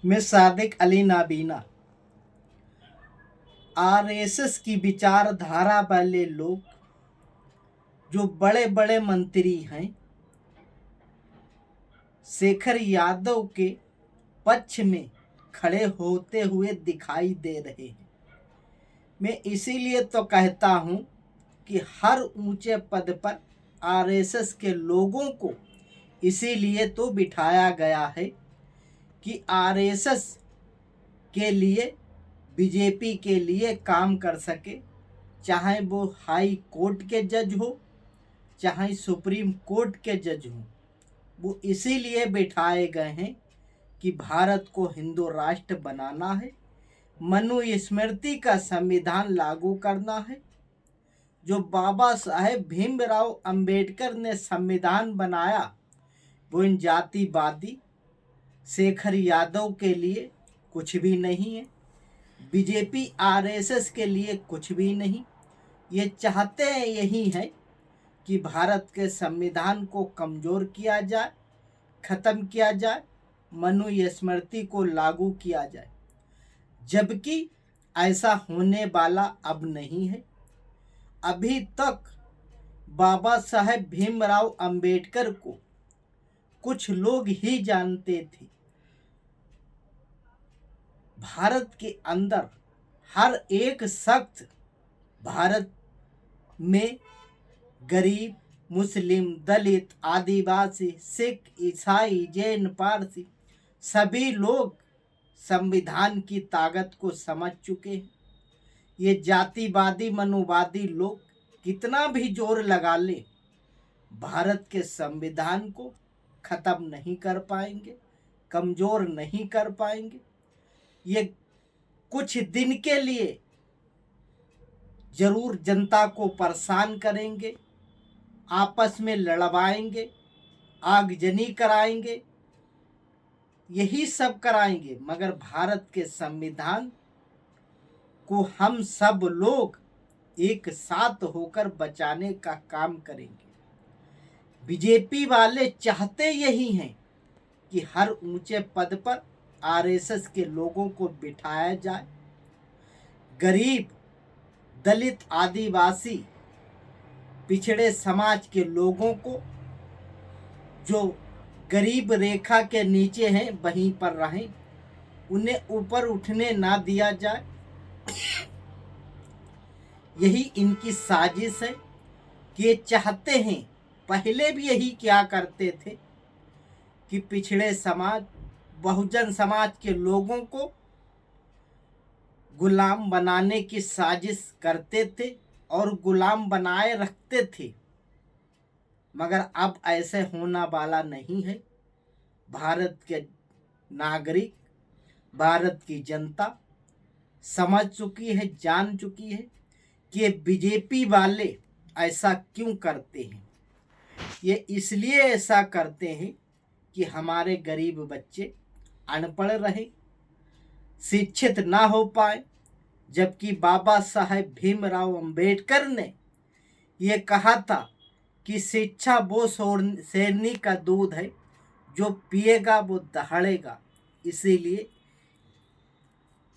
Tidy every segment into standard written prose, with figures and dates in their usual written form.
मैं सादिक अली नाबीना। आरएसएस की विचारधारा वाले लोग जो बड़े बड़े मंत्री हैं, शेखर यादव के पक्ष में खड़े होते हुए दिखाई दे रहे हैं। मैं इसीलिए तो कहता हूं कि हर ऊंचे पद पर आरएसएस के लोगों को इसीलिए तो बिठाया गया है कि आरएसएस के लिए, बीजेपी के लिए काम कर सके, चाहे वो हाई कोर्ट के जज हो, चाहे सुप्रीम कोर्ट के जज हो। वो इसीलिए बिठाए गए हैं कि भारत को हिंदू राष्ट्र बनाना है, मनुस्मृति का संविधान लागू करना है। जो बाबा साहेब भीमराव अंबेडकर ने संविधान बनाया वो इन जातिवादी शेखर यादव के लिए कुछ भी नहीं है, बीजेपी आरएसएस के लिए कुछ भी नहीं। ये चाहते हैं यही है कि भारत के संविधान को कमज़ोर किया जाए, ख़त्म किया जाए, मनुस्मृति को लागू किया जाए, जबकि ऐसा होने वाला अब नहीं है। अभी तक बाबा साहेब भीमराव अंबेडकर को कुछ लोग ही जानते थे। भारत के अंदर हर एक शख्स भारत में गरीब, मुस्लिम, दलित, आदिवासी, सिख, ईसाई, जैन, पारसी सभी लोग संविधान की ताकत को समझ चुके हैं। ये जातिवादी मनुवादी लोग कितना भी जोर लगा ले, भारत के संविधान को ख़त्म नहीं कर पाएंगे, कमज़ोर नहीं कर पाएंगे। ये कुछ दिन के लिए जरूर जनता को परेशान करेंगे, आपस में लड़वाएंगे, आगजनी कराएंगे, यही सब कराएंगे, मगर भारत के संविधान को हम सब लोग एक साथ होकर बचाने का काम करेंगे। बीजेपी वाले चाहते यही हैं कि हर ऊंचे पद पर आरएसएस के लोगों को बिठाया जाए। गरीब, दलित, आदिवासी, पिछड़े समाज के लोगों को, जो गरीब रेखा के नीचे हैं, वहीं पर रहें, उन्हें ऊपर उठने ना दिया जाए। यही इनकी साजिश है कि ये चाहते हैं, पहले भी यही क्या करते थे कि पिछड़े समाज, बहुजन समाज के लोगों को गुलाम बनाने की साजिश करते थे और गुलाम बनाए रखते थे, मगर अब ऐसे होना वाला नहीं है। भारत के नागरिक, भारत की जनता समझ चुकी है, जान चुकी है कि बीजेपी वाले ऐसा क्यों करते हैं। ये इसलिए ऐसा करते हैं कि हमारे गरीब बच्चे अनपढ़ रहे, शिक्षित ना हो पाए, जबकि बाबा साहेब भीमराव अंबेडकर ने ये कहा था कि शिक्षा वो शेरनी का दूध है, जो पिएगा वो दहाड़ेगा। इसीलिए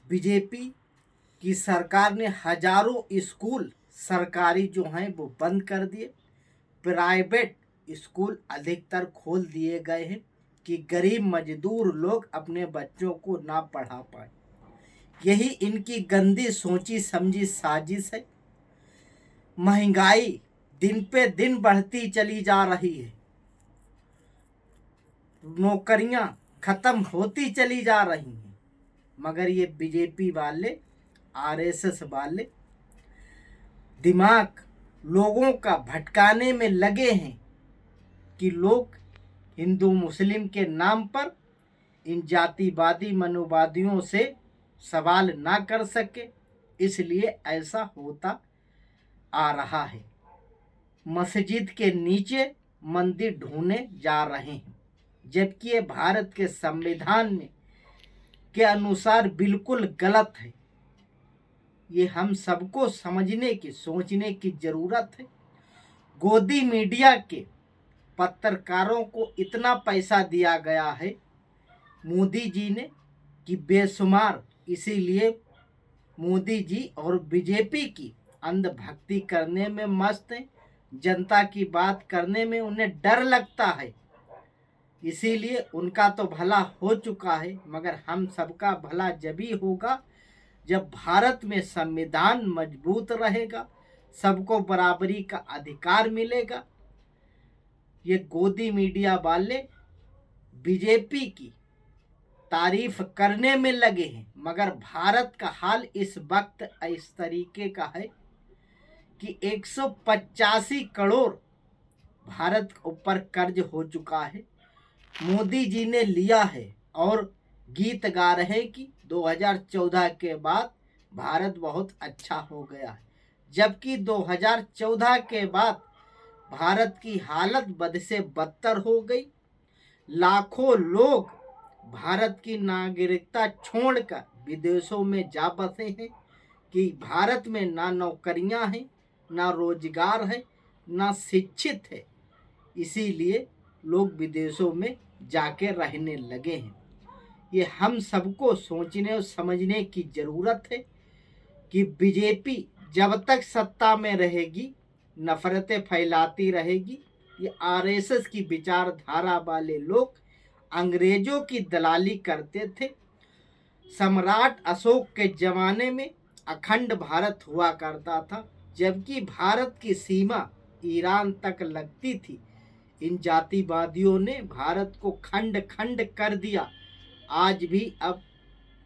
बीजेपी की सरकार ने हजारों स्कूल सरकारी जो हैं वो बंद कर दिए, प्राइवेट स्कूल अधिकतर खोल दिए गए हैं कि गरीब मजदूर लोग अपने बच्चों को ना पढ़ा पाए। यही इनकी गंदी सोची समझी साजिश है। महंगाई दिन पे दिन बढ़ती चली जा रही है, नौकरियां खत्म होती चली जा रही हैं, मगर ये बीजेपी वाले, आरएसएस वाले दिमाग लोगों का भटकाने में लगे हैं कि लोग हिंदू मुस्लिम के नाम पर इन जातिवादी मनुवादियों से सवाल ना कर सके, इसलिए ऐसा होता आ रहा है। मस्जिद के नीचे मंदिर ढूंढने जा रहे हैं, जबकि ये भारत के संविधान में के अनुसार बिल्कुल गलत है। ये हम सबको समझने की, सोचने की ज़रूरत है। गोदी मीडिया के पत्रकारों को इतना पैसा दिया गया है मोदी जी ने कि बेशुमार, इसीलिए मोदी जी और बीजेपी की अंधभक्ति करने में मस्त हैं। जनता की बात करने में उन्हें डर लगता है, इसीलिए उनका तो भला हो चुका है, मगर हम सबका भला जब ही होगा जब भारत में संविधान मजबूत रहेगा, सबको बराबरी का अधिकार मिलेगा। ये गोदी मीडिया वाले बीजेपी की तारीफ करने में लगे हैं, मगर भारत का हाल इस वक्त इस तरीके का है कि 185 करोड़ भारत के ऊपर कर्ज हो चुका है। मोदी जी ने लिया है और गीत गा रहे कि 2014 के बाद भारत बहुत अच्छा हो गया है, जबकि 2014 के बाद भारत की हालत बद से बदतर हो गई। लाखों लोग भारत की नागरिकता छोड़कर विदेशों में जा बसे हैं कि भारत में ना नौकरियां हैं, ना रोजगार है, ना शिक्षित है, इसीलिए लोग विदेशों में जाके रहने लगे हैं। ये हम सबको सोचने और समझने की ज़रूरत है कि बीजेपी जब तक सत्ता में रहेगी नफरतें फैलाती रहेगी। ये आरएसएस की विचारधारा वाले लोग अंग्रेजों की दलाली करते थे। सम्राट अशोक के ज़माने में अखंड भारत हुआ करता था, जबकि भारत की सीमा ईरान तक लगती थी। इन जातिवादियों ने भारत को खंड खंड कर दिया। आज भी अब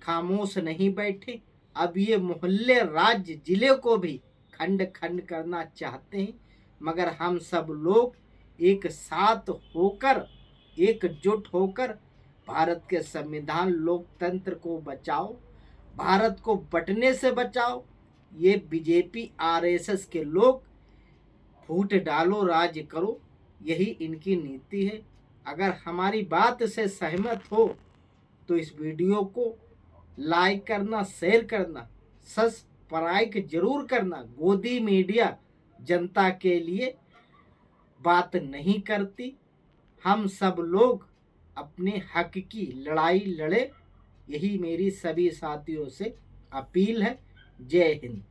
खामोश नहीं बैठे, अब ये मोहल्ले, राज्य, जिले को भी खंड खंड करना चाहते हैं, मगर हम सब लोग एक साथ होकर, एकजुट होकर भारत के संविधान, लोकतंत्र को बचाओ, भारत को बंटने से बचाओ। ये बीजेपी आरएसएस के लोग फूट डालो, राज करो, यही इनकी नीति है। अगर हमारी बात से सहमत हो तो इस वीडियो को लाइक करना, शेयर करना, सब्सक्राइब जरूर करना। गोदी मीडिया जनता के लिए बात नहीं करती। हम सब लोग अपने हक की लड़ाई लड़े, यही मेरी सभी साथियों से अपील है। जय हिंद।